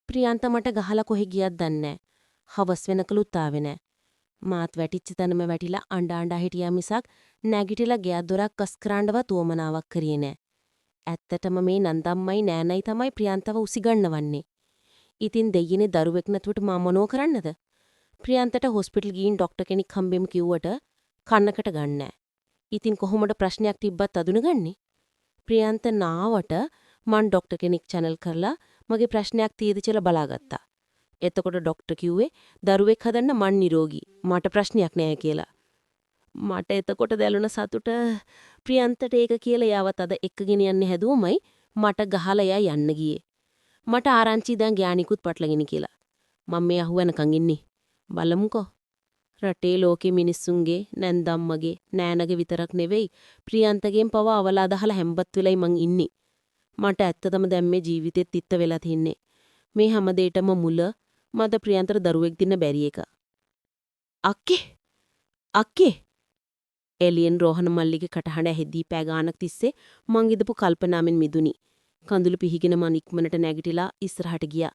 ප්‍රියන්ත මට ගහලා කොහෙ ගියත් දන්නේ නැහැ. හවස් වෙනකලුත් ආවේ නැහැ. මාත් වැටිච්ච තැනම වැටිලා අඬ අඬ හිටියා මිසක් නැගිටලා ගෙයක් දොරක් අස් කරන්නවත් උවමනාවක් කරියේ නැහැ. ඇත්තටම මේ නන්දම්මයි නෑනයි තමයි ප්‍රියන්තව උසිගන්නවන්නේ. ඉතින් දෙයියනේ දරුවෙක් නැතුවට මම මොනෝ කරන්නද? ප්‍රියන්තට හොස්පිටල් ගිහින් ડોක්ටර් කෙනෙක් හම්බෙමු කිව්වට කන්නකට ගන්නෑ. ඉතින් කොහොමද ප්‍රශ්නයක් තිබ්බත් අඳුනගන්නේ? ප්‍රියන්ත නාවට මං ડોක්ටර් කෙනෙක් channel කරලා මගේ ප්‍රශ්නයක් තියෙද කියලා බලාගත්තා. එතකොට ડોක්ටර් කිව්වේ දරුවෙක් හදන්න මං නිරෝගී. මට ප්‍රශ්නයක් නෑ කියලා. මට එතකොට දැලුණ සතුට ප්‍රියන්තට ඒක කියලා යාවත් අද එක්කගෙන යන්න හැදුවමයි මට ගහලා එයා යන්න ගියේ. මට ආරංචි දැන් ගෑණිකුත් පටලගෙන කියලා. මම මේ අහුවෙනකන් ඉන්නේ. බලමුකෝ. රටේ ලෝකේ මිනිස්සුන්ගේ නැන්දම්මගේ නෑනගේ විතරක් නෙවෙයි ප්‍රියන්තගෙන් පව අවලාද අහලා හැම්බත් වෙලයි මං ඉන්නේ. මට ඇත්තටම දැන් මේ ජීවිතෙත් තිත්ත වෙලා තින්නේ. මේ හැම දෙයකම මුල මට ප්‍රියන්තට දරුවෙක් දෙන්න බැරි එක. අක්කේ එලියන් රෝහණ මල්ලිගේ කටහඬ ඇහෙද්දී පෑ ගානක් තිස්සේ මං ඉදපු කල්පනාවෙන් මිදුනි. කඳුළු පිහිගෙන මං ඉක්මනට නැගිටලා ඉස්සරහට ගියා.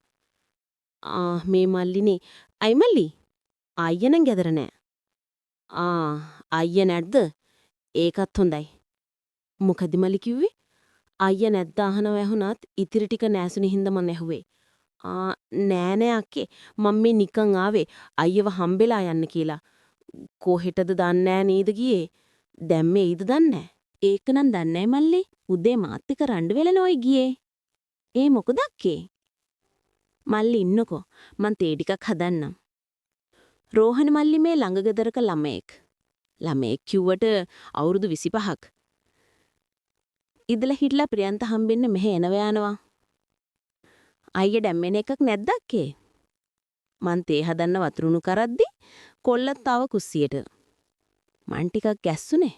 මේ මල්ලිනේ. අයි මල්ලි. අයියා නම් ගෙදර නෑ. අයියා නැද්ද? ඒකත් හොඳයි. මොකද මල්ලි කිව්වේ? අයියා නැද්ද අහනව ඇහුණත් ඉතිරි ටික නෑසුනි හින්දා මං ඇහුවේ. නෑ අක්කේ. මම මේ නිකන් ආවේ අයියව හම්බෙලා යන්න කියලා. කොහෙටද දන්නේ නේද ගියේ? දැන් මේ ඊද දන්නේ? ඒක නම් දන්නේ මල්ලි. උදේ මාත් එක්ක රණ්ඩු වෙලා නෝයි ගියේ. ඒ මොකද අක්කේ? මල්ලි ඉන්නකෝ. මං තේ ටිකක් හදන්නම්. රෝහණ මල්ලි මේ ළඟ ගෙදරක ළමයෙක්. ළමයෙක් කිව්වට අවුරුදු 25ක්. ඉදලා හිටලා ප්‍රියන්ත හම්බෙන්න මෙහෙ එනවා. අයියා දැම්මෙන එකක් නැද්ද අක්කේ? මං තේ හදන්න වතුරුණු කරද්දි කොල්ලත් ආව කුස්සියට. මං ටිකක් ගැස්සුනේ.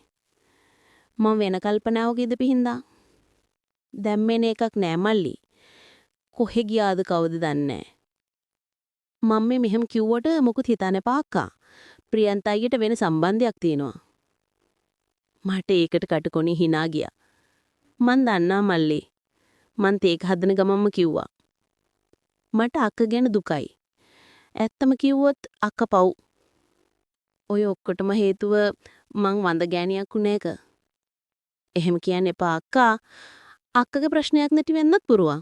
මං වෙන කල්පනාවක ඉඳපිහින්දා. දැම්මෙන එකක් නෑ මල්ලි. කොහෙ ගියාද කවුද දන්නේ මම මේ මෙහෙම කිව්වට මොකුත් හිතන්න එපා අක්කා. ප්‍රියන්ත අයියට වෙන සම්බන්ධයක් තියෙනවා. මට ඒකට කටකොණි hina ගියා. මං දන්නා මල්ලි. මං තේක හදන ගමන්ම කිව්වා. මට අක්ක ගැන දුකයි. ඇත්තම කිව්වොත් අක්ක පව්. ඔය ඔක්කොටම හේතුව මං වඳ ගෑණියක් උන එක. එහෙම කියන්න එපා අක්කා. අක්කගේ ප්‍රශ්නයක් නැති වෙන්නත් පුරුවා.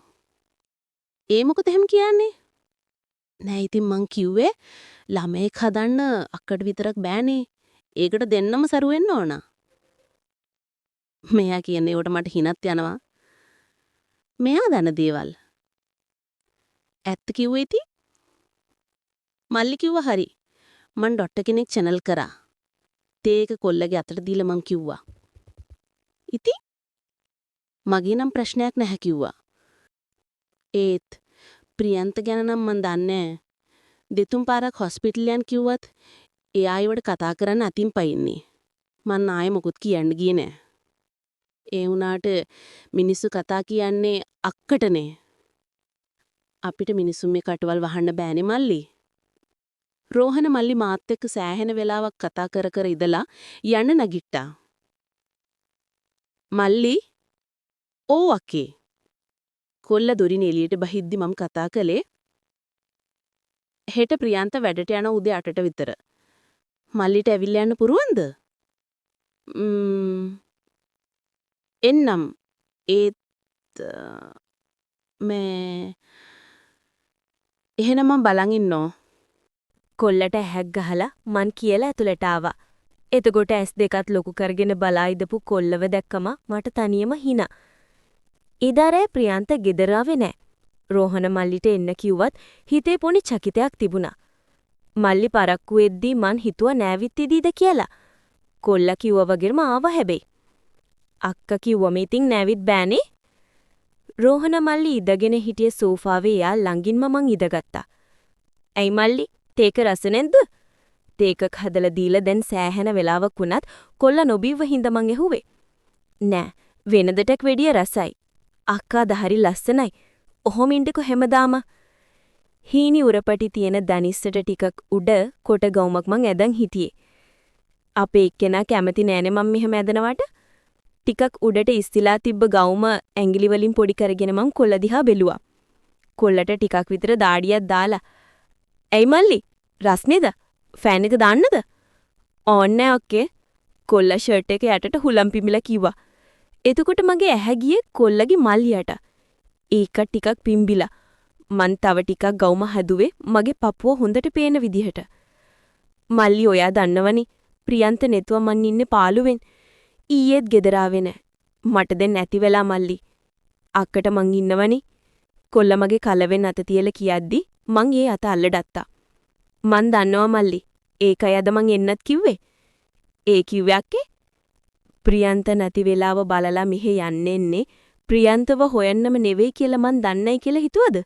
ඒ මොකද එහෙම කියන්නේ? නෑ ඉතින් මං කිව්වේ ළමයෙක් හදන්න අක්කට විතරක් බෑනේ. ඒකට දෙන්නම සරු වෙන්න ඕන. මෙයා කියන්නේ උඩ මට හිනත් යනවා. මෙයා දන්න දේවල්. ඇත්ත කිව්වේ ඉතින්? මල්ලි කිව්වා හරි. මං ඩොක්ටර් කෙනෙක් channel කරා. තේක කොල්ලගේ අතට දීලා මං කිව්වා. ඉතින් මගේ නම් ප්‍රශ්නයක් නැහැ කිව්වා. ඒත් ප්‍රියන්ත ගැන නම් මං දන්නේ. දෙතුන් පාරක් හොස්පිටල් යන් කිව්වත් එයා ආයෙවට කතා කරන්න අතින් පයින්නේ. මං ආයෙ මොකුත් කියන්න ගියේ නෑ. ඒ වුණාට මිනිස්සු කතා කියන්නේ අක්කටනේ. අපිට මිනිස්සු මේ කටවල් වහන්න බෑනේ මල්ලි. රෝහණ මල්ලි මාත් එක්ක සෑහෙන වෙලාවක් කතා කර කර ඉඳලා යන්න නැගිට්ටා. මල්ලි ඕ අක්කේ. කොල්ල දොරින් එළියට බහිද්දි මම කතා කළේ හෙට ප්‍රියන්ත වැඩට යන උදේ 8ට විතර. මල්ලිට ඇවිල්ලා යන්න පුරුවන්ද? එන්නම්. ඒත් මේ එහෙනම් මම බලන් ඉන්නෝ. කොල්ලට ඇහැක් ගහලා මං කියලා ඇතුළට ආවා. එතකොට ඇස් දෙකත් ලොකු කරගෙන බලා ඉදපු කොල්ලව දැක්කම මට තනියම hina. ඉදාරේ ප්‍රියන්ත ගෙදර ආවේ නෑ. රෝහණ මල්ලිට එන්න කිව්වත් හිතේ පොඩි චකිතයක් තිබුණා. මල්ලි පරක්කු වෙද්දී මං හිතුවා නෑවිත් ඉදීද කියලා. කොල්ලා කිව්වා වගේම ආවා හැබැයි. අක්කා කිව්වම ඉතින් නෑවිත් බෑනේ. රෝහණ මල්ලි ඉඳගෙන හිටියේ සෝෆාවේ යා ළඟින්ම මං ඉඳගත්තා. "ඇයි මල්ලි, තේක රස නැද්ද?" තේකක් හදලා දීලා දැන් සෑහෙන වෙලාවක් වුණත් කොල්ලා නොබීව හින්දා මං ඇහුවේ. "නෑ, වෙනදටක් වැඩිය රසයි. අක්කා දහරි ලස්සනයි. ඔහොම ඉන්නකො හැමදාම." හීනි උරපටි තියෙන දනිස්සට ටිකක් උඩ කොට ගවුමක් මං ඇදන් හිටියේ. අපේ එක්කෙනා කැමති නෑනේ මං මෙහෙම ඇදනවට. ටිකක් උඩට ඉස්තිලා තිබ්බ ගවුම ඇඟිලි වලින් පොඩි කරගෙන මං කොල්ල දිහා බැලුවා. කොල්ලට ටිකක් විතර දාඩියක් දාලා "ඇයි මල්ලි රස්නේද? ෆෑන් එක දාන්නද?" "ඕන්නේ ඔක්කේ." කොල්ලා ෂර්ට් එක යටට හුලම් පිඹිලා කිව්වා. එතකොට මගේ ඇහැ ගියේ කොල්ලගේ මල්ලියට. ඒක ටිකක් පිම්බිලා. මං තව ටිකක් ගවුම හැදුවේ මගේ පපුව හොඳට පේන විදිහට. "මල්ලි ඔයා දන්නවනේ ප්‍රියන්ත නැතුව මං ඉන්නේ පාළුවෙන්. ඊයේත් ගෙදර ආවේ නෑ. මට දැන් නැති වෙලා මල්ලි. අක්කට මං ඉන්නවනේ." කොල්ලා මගේ කලවෙන් අත තියලා කියද්දි මං ඒ අත අල්ලඩත්තා. "මං දන්නවා මල්ලි. ඒකයි අද මං එන්නත් කිව්වේ." "ඒ කිව්වේ අක්කේ?" "ප්‍රියන්ත නැති වෙලාව බලලා මෙහෙ යන්නෙන්නේ ප්‍රියන්තව හොයන්නම නෙවෙයි කියලා මං දන්නයි කියලා හිතුවද?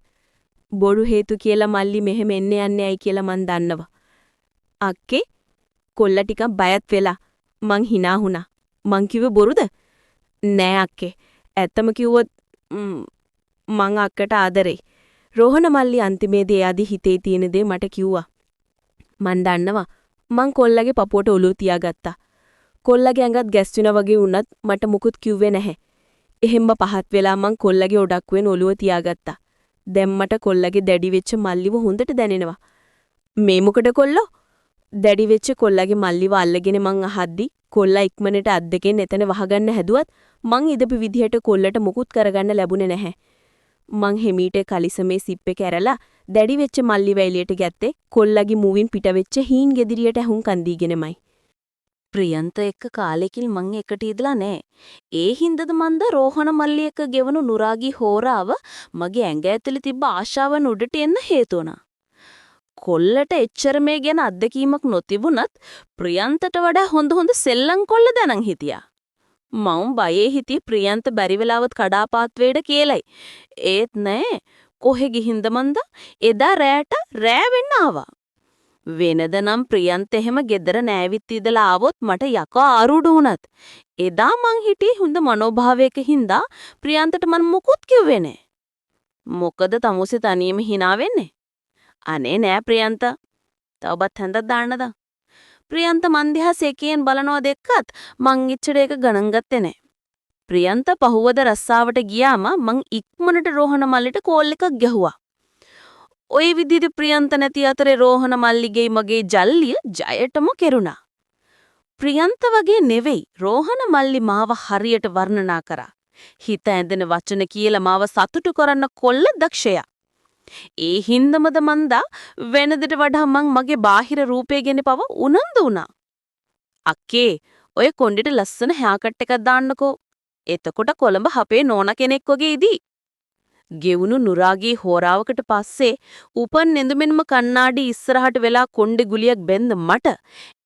බොරු හේතු කියලා මල්ලි මෙහෙම එන්න යන්නේ ඇයි කියලා මං දන්නවා." "අක්කේ?" කොල්ලා ටිකක් බයත් වෙලා. මං hina වුණා. මං කිව්වේ බොරුද? "නෑ අක්කේ. ඇත්තම කිව්වොත් මං අක්කට ආදරෙයි." රෝහණ මල්ලි අන්තිමේදී එයාදී හිතේ තියෙන දේ මට කිව්වා. මං දන්නවා. මං කොල්ලගේ පපුවට ඔලුව තියාගත්තා. කොල්ලගේ ඇඟත් ගැස්විනා වගේ වුණත් මට මුකුත් කිව්වේ නැහැ. එහෙම්ම පහත් වෙලා මං කොල්ලගේ ඔඩක්කුවෙන් ඔලුව තියාගත්තා. දැන් මට කොල්ලගේ දැඩි වෙච්ච මල්ලිව හොඳට දැනෙනවා. "මේ මොකද කොල්ලෝ?" දැඩි වෙච්ච කොල්ලගේ මල්ලිව අල්ලගෙන මං අහද්දි කොල්ලා ඉක්මනට අත් දෙකෙන් එතන වහගන්න හැදුවත් මං ඉදපු විදිහට කොල්ලට මුකුත් කරගන්න ලැබුණේ නැහැ. මං හෙමීට කලිසමේ සිප් එක ඇරලා දැඩි වෙච්ච මල්ලිව එළියට ගැත්තේ කොල්ලගේ මුවින් පිට වෙච්ච හීන් ගෙදිරියට ඇහුම්කන් දීගෙනමයි. ප්‍රියන්ත එක්ක කාලෙකින් මං එකට ඉදලා නෑ. ඒ හින්දද මන්ද රෝහණ මල්ලි එක්ක ගෙවනු නුරාගී හෝරාව මගේ ඇඟ ඇතුලේ තිබ්බ ආශාවන් උඩට එන්න හේතු වුණා. කොල්ලට එච්චර මේ ගැන අත්දැකීමක් නොතිබුණත් ප්‍රියන්තට වඩා හොඳ සෙල්ලම් කොල්ල දැනන් හිටියා. මම බයේ හිටියේ ප්‍රියන්ත බැරි වෙලාවත් කඩාපාත් වේඩ කියලයි. ඒත් නෑ. කොහෙ ගිහින්ද මන්ද? එදා රැට රෑ වෙන්න ආවා. වෙනද නම් ප්‍රියන්ත එහෙම ගෙදර නෑවිත් ඉදලා ආවොත් මට යකා ආරුඩු වුණත් එදා මං හිටියේ හොඳ මනෝභාවයක හින්දා ප්‍රියන්තට මම මුකුත් කිව්වේ නෑ. මොකද තමුසේ තනියම hina වෙන්නේ? අනේ නෑ ප්‍රියන්ත. තවවත් හඳක් දාන්නද? ප්‍රියන්ත මන් දිහා සෙකෙන් බලනවා දෙක්කත් මං ඉච්චර ඒක ගණන් ගත්තේ නෑ. ප්‍රියන්ත පහුවද රස්සාවට ගියාම මං ඉක්මනට රෝහණ මල්ලිට කෝල් එකක් ගැහුවා. ওই විදිහට ප්‍රියන්ත නැති අතරේ රෝහණ මල්ලිගේ මගේ ජල්ලිය ජයටම කෙරුණා. ප්‍රියන්ත වගේ නෙවෙයි රෝහණ මල්ලි මාව හරියට වර්ණනා කරා. හිත ඇඳෙන වචන කියලා මාව සතුටු කරන්න කොල්ල දක්ෂයා. ඒ හින්දමද මන්දා වෙනදට වඩා මං මගේ බාහිර රූපය ගැන පව උනන්දු වුණා. "අක්කේ ඔය කොණ්ඩෙට ලස්සන හෙයා කට් එකක් දාන්නකෝ. එතකොට කොළඹ හපේ නෝනා කෙනෙක් වගේ ඉදී." ගෙවුණු නුරාගී හෝරාවකට පස්සේ උපන් නෙඳුමෙන්ම කණ්ණාඩි ඉස්සරහට වෙලා කොණ්ඩේ ගුලියක් බැඳ මට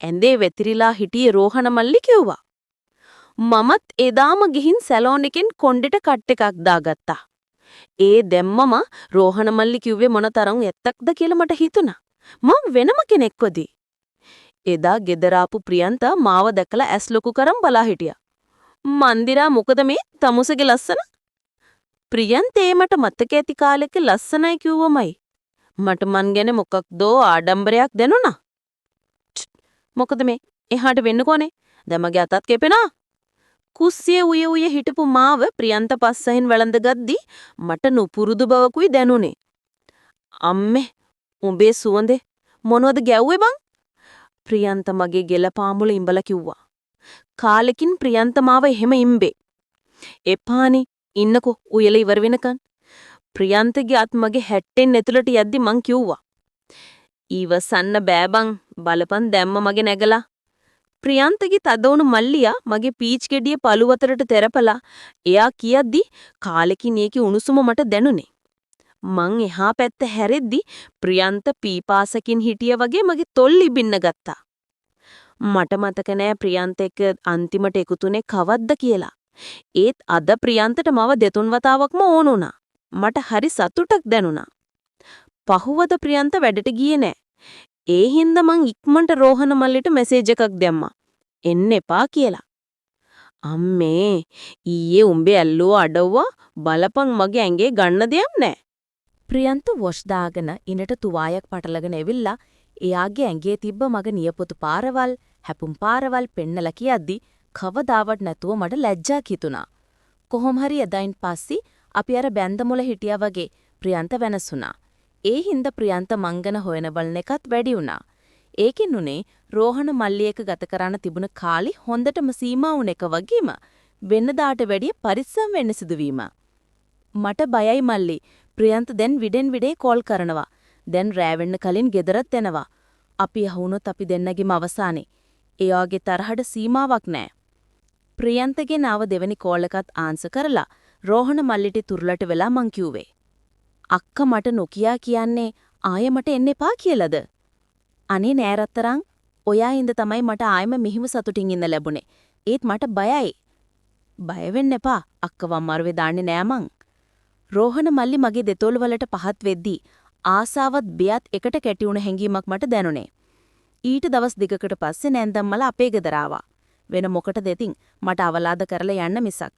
ඇඳේ වැතිරිලා හිටියේ රෝහණ මල්ලි කිව්වා. මමත් එදාම ගිහින් සැලෝන් එකෙන් කොණ්ඩෙට කට් එකක් දාගත්තා. ඒ දැම්මම රෝහණ මල්ලි කිව්වේ මොනතරම් ඇත්තක්ද කියලා මට හිතුණා. මම වෙනම කෙනෙක්වදී. එදා ගෙදර ආපු ප්‍රියන්ත මාව දැකලා ඇස් ලොකු කරන් බලා හිටියා. "මන්දිරා මොකද මේ තමුසේගේ ලස්සන?" ප්‍රියන්තේ මට මතක ඇති කාලෙක ලස්සනයි කිව්වමයි. මට මන් ගැන මොකක්දෝ ආඩම්බරයක් දැනුණා. "මොකද මේ එහාට වෙන්නකෝනේ. දැන් මගේ අතත් කෙපෙනා." කුස්සියේ උය හිටපු මාව ප්‍රියන්ත පස්සෙන් වැළඳගද්දි මට නුපුරුදු බවකුයි දැනුනේ. "අම්මේ උඹේ සුවඳේ මොනවද ගැව්වේ බං?" ප්‍රියන්ත මගේ ගෙල පාමුල ඉඹලා කිව්වා. කාලෙකින් ප්‍රියන්ත මාව එහෙම ඉම්බේ. "එපානි ඉන්නකෝ උයල ඉවර වෙනකන්." ප්‍රියන්තගේ අත් මගේ හැට්ටෙන් ඇතුළට යද්දි මං කිව්වා. "ඊවසන්න බෑ බං බලපන් දැම්ම මගේ නැගලා." ප්‍රියන්තගේ තදවුණු මල්ලියා මගේ පීච් ගෙඩිය පළු වතරට තෙරපලා එයා කියද්දි කාලෙකින් ඒකේ උණුසුම මට දැනුනේ. මං එහා පැත්ත හැරෙද්දි ප්‍රියන්ත පීපාසකින් හිටිය වගේ මගේ තොල් ඉබින්න ගත්තා. මට මතක නෑ ප්‍රියන්ත එක්ක අන්තිමට එකතුනේ කවද්ද කියලා. ඒත් අද ප්‍රියන්තට මව දෙතුන් වතාවක්ම ඕන වුණා. මට හරි සතුටක් දැනුණා. පහුවද ප්‍රියන්ත වැඩට ගියේ නෑ. ඒ හින්දා මං ඉක්මනට රෝහණ මල්ලිට මෙසේජ් එකක් දැම්මා. එන්න එපා කියලා. "අම්මේ ඊයේ උඹේ ඇල්ලුව අඩවුවා බලපන් මගේ ඇඟේ ගන්න දෙයක් නෑ." ප්‍රියන්ත වොෂ් දාගෙන ඉනට තුවායක් පටලගෙන එවිල්ලා එයාගේ ඇඟේ තිබ්බ මග නියපොතු පාරවල් හැපුම් පාරවල් පෙන්නලා කියද්දි කවදාවත් නැතුව මට ලැජ්ජාක් හිතුණා. කොහොම හරි එදායින් පස්සේ අපි අර බැන්ද මොළ හිටියා වගේ ප්‍රියන්ත වෙනස් වුණා. ඒ හින්දා ප්‍රියන්ත මංගන හොයන බලන එකත් වැඩි වුණා. ඒකෙන් උනේ රෝහණ මල්ලි එක ගත කරන්න තිබුණ කාලි හොඳටම සීමා වුණ එක වගේම වෙනදාට වැඩිය පරිස්සම් වෙන්න සිදුවීම. මට බයයි මල්ලි. ප්‍රියන්ත දැන් විඩෙන් විඩේ කෝල් කරනවා. දැන් රෑ වෙන්න කලින් ගෙදරත් එනවා. අපි අහුනොත් අපි දෙන්නගෙම අවසානේ. එයාගේ තරහට සීමාවක් නැහැ. ප්‍රියන්තගේ නාව දෙවෙනි කෝල් එකත් ආන්සර් කරලා රෝහණ මල්ලිට තුරුලට වෙලා මං කිව්වේ. අක්කා මට නොකියා කියන්නේ ආයෙ මට එන්න එපා කියලාද? අනේ නෑ රත්තරන්. ඔයා ඉඳ තමයි මට ආයෙම මෙහිම සතුටින් ඉන්න ලැබුණේ. ඒත් මට බයයි. බය වෙන්න එපා. අක්කව අමාරුවේ දාන්නේ නෑ මං. රෝහණ මල්ලි මගේ දෙතොල් වලට පහත් වෙද්දී ආසාවත් බියත් එකට කැටි වුණ හැඟීමක් මට දැනුනේ. ඊට දවස් දෙකකට පස්සේ නැන්දම්මලා අපේ ගෙදර ආවා. වෙන මොකටද ඉතින් මට අවලාද කරලා යන්න මිසක්.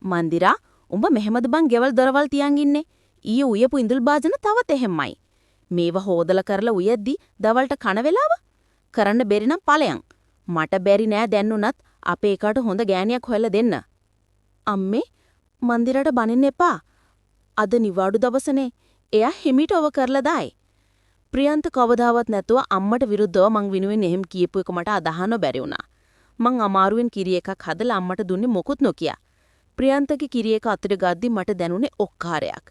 මන්දිරා උඹ මෙහෙමද බං ගෙවල් දොරවල් තියන් ඉන්නේ? ඊයේ උයපු ඉඳුල් භාජන තවත් එහෙම්මයි. මේව හොදලා කරලා උයද්දි දවල්ට කන වෙලාව කරන්න බැරි නම් ඵලයන්. මට බැරි නෑ දැන්නුනත් අපේ එකාට හොඳ ගෑණියක් හොයලා දෙන්න. අම්මේ මන්දිරට බනින්න එපා. අද නිවාඩු දවසනේ. එයා හිමිට ඔව කරලා දායි. ප්‍රියන්ත කවදාවත් නැතුව අම්මට විරුද්ධව මං විනුවෙන් එහෙම කියපු එක මට අදහන්න බැරි වුණා. මං අමාරුවෙන් කිරි එකක් හදලා අම්මට දුන්නේ මොකුත් නොකිය. ප්‍රියන්තගේ කිරි එක අතට ගද්දි මට දැනුනේ ඔක්කාරයක්.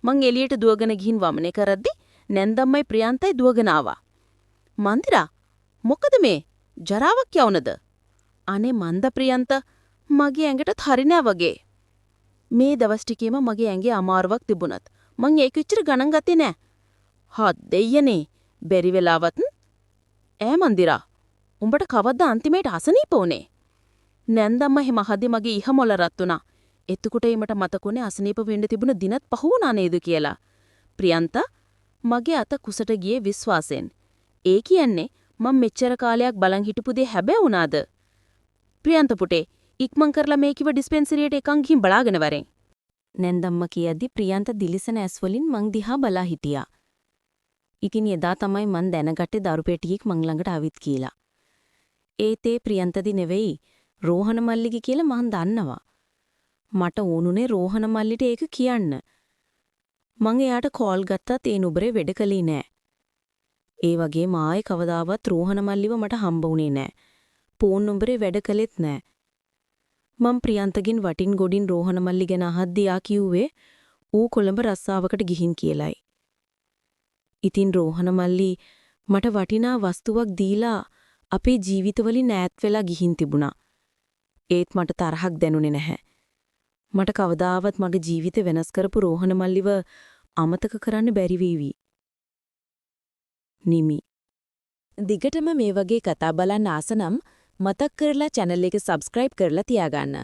මං එළියට දුවගෙන ගිහින් වමනේ කරද්දි නැන්දම්මයි ප්‍රියන්තයි දුවගෙන ආවා. මන්දිරා මොකද මේ? ජරාවක් යවුනද? අනේ මන්ද ප්‍රියන්ත මගේ ඇඟටත් හරි නෑ වගේ. මේ දවස් ටිකේම මගේ ඇඟේ අමාරුවක් තිබුණත් මං ඒක ඉච්චර ගණන් ගත්තේ නෑ. හත් දෙයනේ බැරි වෙලාවත් ඈ මන්දිරා උඹට කවද්ද අන්තිමේට අසනීප උනේ? නැන්දම්ම හැම හදි මගේ ඉහ මොළ රත් වුණා. එතකොට මට මතකුනේ අසනීප වෙන්න තිබුණ දිනත් පහ වුණා නේද කියලා. ප්‍රියන්ත මගේ අත කුසට ගියේ විශ්වාසයෙන්. ඒ කියන්නේ මම මෙච්චර කාලයක් බලන් හිටපු දේ හැබෑ වුණාද? ප්‍රියන්ත පුටේ ඉක්මන් කරලා මේකිව ඩිස්පෙන්සරියට එකන් ගිහින් බලාගෙන වරෙන්. නැන්දම්ම කියද්දි ප්‍රියන්ත දිලිසෙන ඇස් වලින් මං දිහා බලා හිටියා. ඉතින් එදා තමයි මං දැනගත්තේ දරු පෙට්ටියක් මං ළඟට ආවිත් කියලා. ඒතේ ප්‍රියන්තදි නෙවෙයි රෝහණ මල්ලිගේ කියලා මං දන්නවා. මට ඕනුනේ රෝහණ මල්ලිට ඒක කියන්න. මං එයාට කෝල් ගත්තත් ඒ නුඹරේ වැඩ කළේ නෑ. ඒ වගේම ආයේ කවදාවත් රෝහණ මල්ලිව මට හම්බ වුණේ නෑ. ෆෝන් නුඹරේ වැඩ කළෙත් නෑ. මං ප්‍රියන්තගෙන් වටින් ගොඩින් රෝහණ මල්ලි ගැන අහද්දී ආ කිව්වේ ඌ කොළඹ රස්සාවකට ගිහින් කියලයි. ඉතින් රෝහණ මල්ලි මට වටිනා වස්තුවක් දීලා අපේ ජීවිතවලින් ඈත් වෙලා ගිහින් තිබුණා. ඒත් මට තරහක් දැනුනේ නැහැ. මට කවදාවත් මගේ ජීවිතේ වෙනස් කරපු රෝහණ මල්ලිව අමතක කරන්න බැරි වේවි. නිමි. දිගටම මේ වගේ කතා බලන්න ආස නම් මතක් කරලා channel එක subscribe කරලා තියාගන්න.